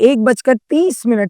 1:30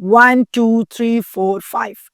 1 2 3 4 5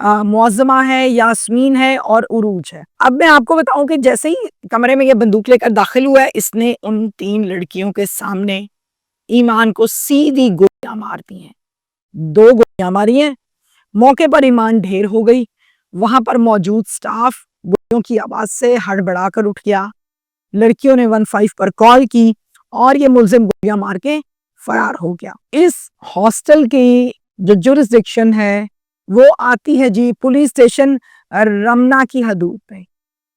معظمہ ہے، یاسمین ہے اور عروج ہے۔ اب میں آپ کو بتاؤں کہ جیسے ہی کمرے میں یہ بندوق لے کر داخل ہوا ہے، اس نے ان 3 لڑکیوں کے سامنے ایمان کو سیدھی گولیاں مار دی ہیں، 2 گولیاں ماری ہیں۔ موقع پر ایمان ڈھیر ہو گئی، وہاں پر موجود سٹاف گولیوں کی آواز سے ہڑبڑا کر اٹھ گیا۔ لڑکیوں نے 15 پر کال کی اور یہ ملزم گولیاں مار کے فرار ہو گیا۔ اس ہاسٹل کی جو جورسڈکشن ہے وہ آتی ہے جی پولیس اسٹیشن رمنا کی حدود پہ۔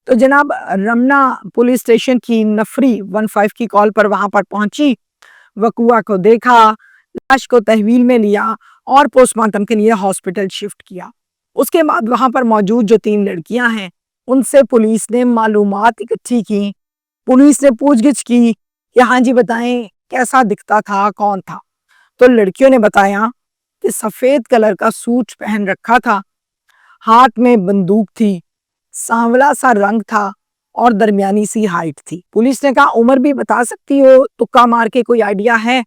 تو جناب رمنا پولیس اسٹیشن کی نفری 15 کی کال پر وہاں پر پہنچی، وقوع کو دیکھا، لاش کو تحویل میں لیا اور پوسٹ مارٹم کے لیے ہاسپٹل شفٹ کیا۔ اس کے بعد وہاں پر موجود جو 3 لڑکیاں ہیں ان سے پولیس نے معلومات اکٹھی کی، پولیس نے پوچھ گچھ کی کہ ہاں جی بتائیں کیسا دکھتا تھا، کون تھا؟ تو لڑکیوں نے بتایا کہ سفید کلر کا سوٹ پہن رکھا تھا، ہاتھ میں بندوق تھی، سانولا سا رنگ تھا اور درمیانی سی ہائٹ تھی۔ پولیس نے کہا عمر بھی بتا سکتی ہو، تکا مار کے کوئی آئیڈیا ہے؟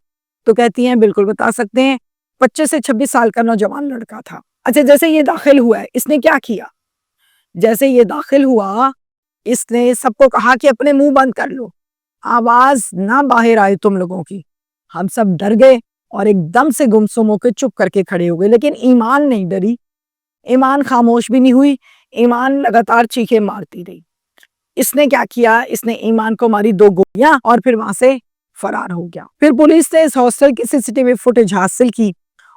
تو کہتی ہیں بالکل بتا سکتے ہیں، 25 سے 26 سال کا نوجوان لڑکا تھا۔ اچھا جیسے یہ داخل ہوا ہے اس نے کیا کیا؟ جیسے یہ داخل ہوا اس نے سب کو کہا کہ اپنے منہ بند کر لو، آواز نہ باہر آئے تم لوگوں کی۔ ہم سب ڈر گئے اور ایک دم سے گمسم ہو کے چپ کر کے کھڑے ہو گئے، لیکن ایمان نہیں ڈری، ایمان خاموش بھی نہیں ہوئی، ایمان لگاتار چیخیں مارتی رہی۔ اس نے کیا کیا؟ اس نے ایمان کو ماری 2 گولیاں اور پھر وہاں سے فرار ہو گیا۔ پھر پولیس نے اس ہاسٹل کی CCTV فوٹیج حاصل کی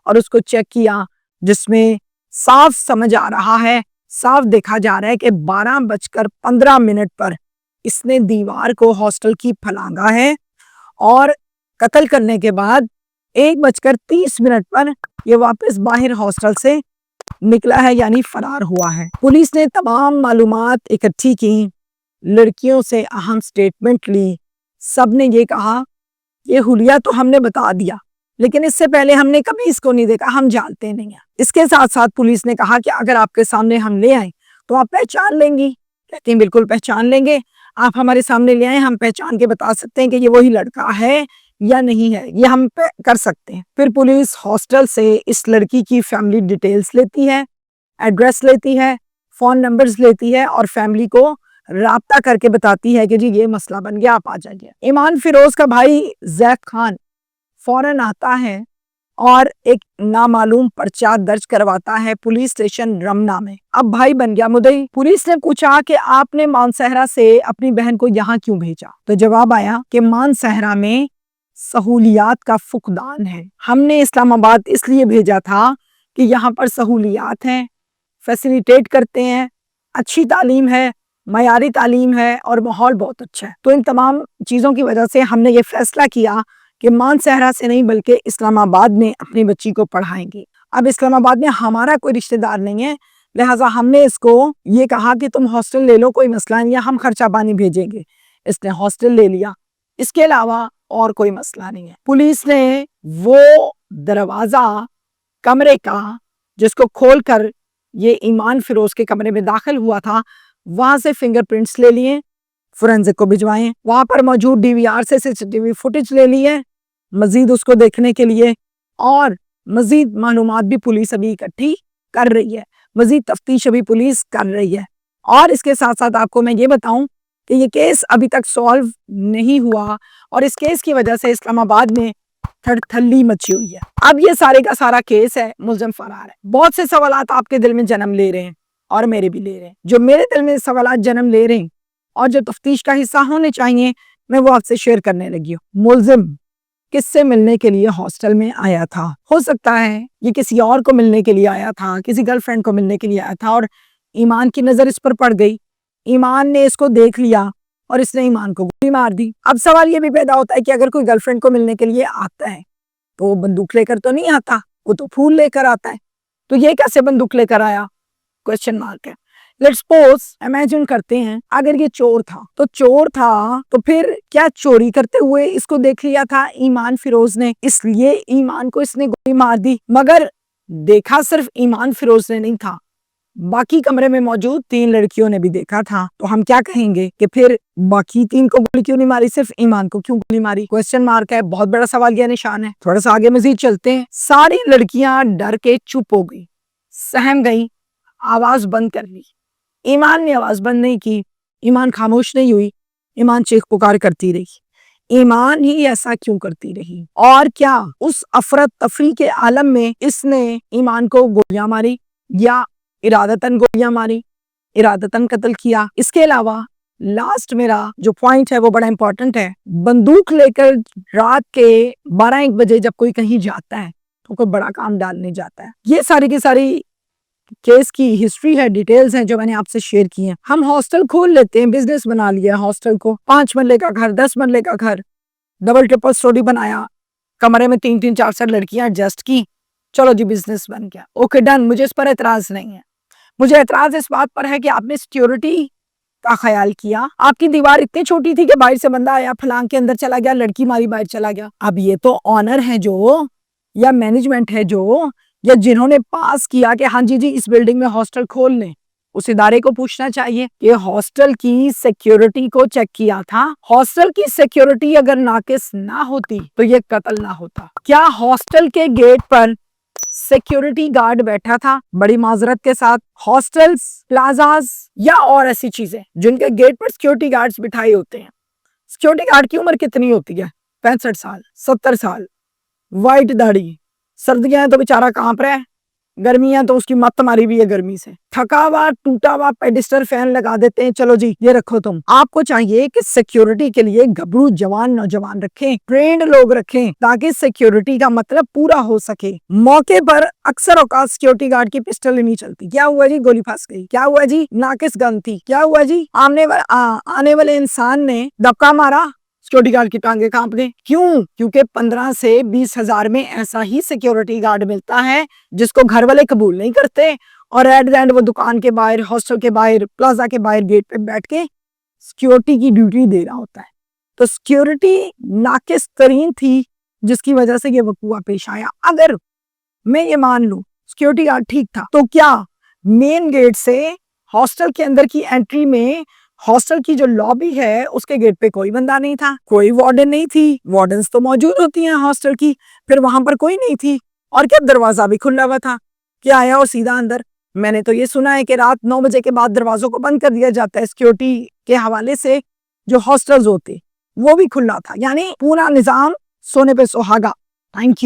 اور اس کو چیک کیا، جس میں صاف سمجھ آ رہا ہے، صاف دیکھا جا رہا ہے کہ 12:15 پر اس نے دیوار کو ہاسٹل کی پھلانگا ہے اور قتل کرنے کے بعد 1:30 پر یہ واپس باہر ہاسٹل سے نکلا ہے، یعنی فرار ہوا ہے۔ پولیس نے تمام معلومات اکٹھی کی، لڑکیوں سے اہم سٹیٹمنٹ لی، سب نے یہ کہا یہ حلیہ تو ہم نے بتا دیا لیکن اس سے پہلے ہم نے کبھی اس کو نہیں دیکھا، ہم جانتے نہیں ہیں۔ اس کے ساتھ ساتھ پولیس نے کہا کہ اگر آپ کے سامنے ہم لے آئیں تو آپ پہچان لیں گی؟ کہتے ہیں بالکل پہچان لیں گے، آپ ہمارے سامنے لے آئیں، ہم پہچان کے بتا سکتے ہیں کہ یہ وہی لڑکا ہے یا نہیں ہے، یہ ہم کر سکتے ہیں۔ پھر پولیس ہاسٹل سے اس لڑکی کی فیملی ڈیٹیلز لیتی ہے، ایڈریس لیتی ہے، فون نمبرز لیتی ہے اور فیملی کو رابطہ کر کے بتاتی ہے کہ جی یہ مسئلہ بن گیا، آپ آ جائیے۔ ایمان فیروز کا بھائی زید خان فوراً آتا ہے اور ایک نامعلوم پرچہ درج کرواتا ہے پولیس اسٹیشن رمنا میں۔ اب بھائی بن گیا مدعی۔ پولیس نے پوچھا کہ آپ نے مانسہرہ سے اپنی بہن کو یہاں کیوں بھیجا؟ تو جواب آیا کہ مانسہرہ میں سہولیات کا فقدان ہے، ہم نے اسلام آباد اس لیے بھیجا تھا کہ یہاں پر سہولیات ہیں، فیسیلیٹیٹ کرتے ہیں، اچھی تعلیم ہے، معیاری تعلیم ہے اور ماحول بہت اچھا ہے۔ تو ان تمام چیزوں کی وجہ سے ہم نے یہ فیصلہ کیا کہ مانسہرہ سے نہیں بلکہ اسلام آباد میں اپنی بچی کو پڑھائیں گے۔ اب اسلام آباد میں ہمارا کوئی رشتہ دار نہیں ہے، لہٰذا ہم نے اس کو یہ کہا کہ تم ہاسٹل لے لو، کوئی مسئلہ نہیں ہے، ہم خرچہ پانی بھیجیں گے۔ اس نے ہاسٹل لے لیا، اس کے علاوہ اور کوئی مسئلہ نہیں ہے۔ پولیس نے وہ دروازہ کمرے کا جس کو کھول کر یہ ایمان فیروز کے کمرے میں داخل ہوا تھا، وہاں سے فنگر پرنٹس لے لیے، فورینزک کو بھجوائے، وہاں پر موجود DVR سے CCTV فوٹیج لے لی ہے مزید اس کو دیکھنے کے لیے، اور مزید معلومات بھی پولیس ابھی اکٹھی کر رہی ہے، مزید تفتیش ابھی پولیس کر رہی ہے۔ اور اس کے ساتھ ساتھ آپ کو میں یہ بتاؤں کہ یہ کیس ابھی تک سالو نہیں ہوا اور اس کیس کی وجہ سے اسلام آباد میں تھلی مچی ہوئی ہے۔ اب یہ سارے کا سارا کیس ہے، ملزم فرار ہے۔ بہت سے سوالات آپ کے دل میں جنم لے رہے ہیں اور میرے بھی لے رہے ہیں۔ جو میرے دل میں سوالات جنم لے رہے ہیں اور جو تفتیش کا حصہ ہونے چاہیے، میں وہ آپ سے شیئر کرنے لگی ہوں۔ ملزم کس سے ملنے کے لیے ہاسٹل میں آیا تھا؟ ہو سکتا ہے یہ کسی اور کو ملنے کے لیے آیا تھا، کسی گرل فرینڈ کو ملنے کے لیے آیا تھا اور ایمان کی نظر اس پر پڑ گئی، ایمان نے اس کو دیکھ لیا اور اس نے ایمان کو گولی مار دی۔ اب سوال یہ بھی پیدا ہوتا ہے کہ اگر کوئی گرل فرینڈ کو ملنے کے لیے آتا ہے تو وہ بندوق لے کر تو نہیں آتا، وہ تو پھول لے کر آتا ہے، تو یہ کیسے بندوق لے کر آیا؟ کوسچن مارک ہے۔ لیٹس سپوز امیجن کرتے ہیں اگر یہ چور تھا تو پھر کیا چوری کرتے ہوئے اس کو دیکھ لیا تھا ایمان فیروز نے، اس لیے ایمان کو اس نے گولی مار دی؟ مگر دیکھا صرف ایمان فیروز نے نہیں تھا، باقی کمرے میں موجود 3 لڑکیوں نے بھی دیکھا تھا، تو ہم کیا کہیں گے کہ پھر باقی 3 کو گولی کیوں نہیں ماری، صرف ایمان کو کیوں گولی ماری؟ کوسچن مارک ہے، بہت بڑا سوال یہ نشان ہے۔ تھوڑا سا آگے مزید چلتے ہیں۔ ساری لڑکیاں ڈر کے چپ ہو گئی، سہم گئی، آواز بند کر لی. ایمان نے آواز بند نہیں کی, ایمان خاموش نہیں ہوئی, ایمان چیخ پکار کرتی رہی. ایمان ہی ایسا کیوں کرتی رہی؟ اور کیا اس افراتفری کے عالم میں اس نے ایمان کو گولیاں ماری یا ارادتاً گولیاں ماری, ارادتاً قتل کیا؟ اس کے علاوہ لاسٹ میرا جو پوائنٹ ہے وہ بڑا امپورٹنٹ ہے. بندوق لے کر رات کے 12-1 بجے جب کوئی کہیں جاتا ہے تو کوئی بڑا کام ڈالنے جاتا ہے. یہ ساری کی ساری کیس کی ہسٹری ہے, ڈیٹیلز ہیں جو میں نے آپ سے شیئر کی ہیں. ہم ہاسٹل کھول لیتے ہیں, بزنس بنا لیا ہاسٹل کو, 5 مرلے کا گھر, 10 مرلے کا گھر, ڈبل ٹرپل سٹوری بنایا, کمرے میں 3-3 4-4 لڑکیاں ایڈجسٹ کی, چلو جی بزنس بن گیا, اوکے ڈن. مجھے اس پر اعتراض نہیں ہے. مجھے اعتراض اس بات پر ہے کہ آپ نے سیکیورٹی کا خیال کیا. آپ کی دیوار اتنی چھوٹی تھی کہ باہر سے بندہ آیا, پھلانگ کے اندر چلا گیا, لڑکی ماری باہر چلا گیا. اب یہ تو آنر ہے جو, یا مینجمنٹ ہے جو, یا جنہوں نے پاس کیا کہ ہاں جی اس بلڈنگ میں ہاسٹل کھول لیں, اس ادارے کو پوچھنا چاہیے کہ ہاسٹل کی سیکیورٹی کو چیک کیا تھا. ہاسٹل کی سیکیورٹی اگر ناقص نہ ہوتی تو یہ قتل نہ ہوتا. کیا ہاسٹل کے گیٹ پر سیکیورٹی گارڈ بیٹھا تھا؟ بڑی معذرت کے ساتھ, ہاسٹلز, پلازاز یا اور ایسی چیزیں جن کے گیٹ پر سیکیورٹی گارڈز بٹھائے ہوتے ہیں, سیکیورٹی گارڈ کی عمر کتنی ہوتی ہے؟ 65 سال, 70 سال, وائٹ داڑھی, سردیاں ہیں تو بیچارہ کانپ رہا ہے, گرمیاں تو اس کی مت ماری بھی ہے گرمی سے, تھکا ہوا ٹوٹا ہوا پیڈسٹل فین لگا دیتے ہیں, چلو جی یہ رکھو تم. آپ کو چاہیے کہ سیکیورٹی کے لیے گھبرو جوان نوجوان رکھیں, ٹرینڈ لوگ رکھیں, تاکہ سیکیورٹی کا مطلب پورا ہو سکے. موقع پر اکثر اوقات سیکیورٹی گارڈ کی پسٹل نہیں چلتی. کیا ہوا جی؟ گولی پھنس گئی. کیا ہوا جی؟ ناقص گن تھی. کیا ہوا جی؟ آنے والے انسان نے دبکا مارا, سیکیورٹی گارڈ کی ٹانگیں کانپ گئی. کیوں؟ کیونکہ 15 سے 20 ہزار میں ایسا ہی سیکیورٹی گارڈ ملتا ہے جس کو گھر والے قبول نہیں کرتے, اور ایٹ دا اینڈ وہ دکان کے باہر, ہاسٹل کے باہر, پلازا کے باہر گیٹ پہ بیٹھ کے سیکیورٹی کی ڈیوٹی دے رہا ہوتا ہے. تو سیکیورٹی ناقص ترین تھی جس کی وجہ سے یہ وقوع پیش آیا. اگر میں یہ مان لوں سیکیورٹی گارڈ ٹھیک تھا, تو کیا مین گیٹ سے ہاسٹل کے اندر کی انٹری میں ہاسٹل کی جو لابی ہے اس کے گیٹ پہ کوئی بندہ نہیں تھا, کوئی وارڈن نہیں تھی؟ وارڈنز تو موجود ہوتی ہیں ہاسٹل کی, پھر وہاں پر کوئی نہیں تھی, اور کیا دروازہ بھی کھلا ہوا تھا, کیا آیا اور سیدھا اندر؟ میں نے تو یہ سنا ہے کہ رات 9 بجے کے بعد دروازوں کو بند کر دیا جاتا ہے سیکیورٹی کے حوالے سے. جو ہاسٹلز ہوتے وہ بھی کھلا تھا, یعنی پورا نظام سونے پہ سہاگا. Thank you.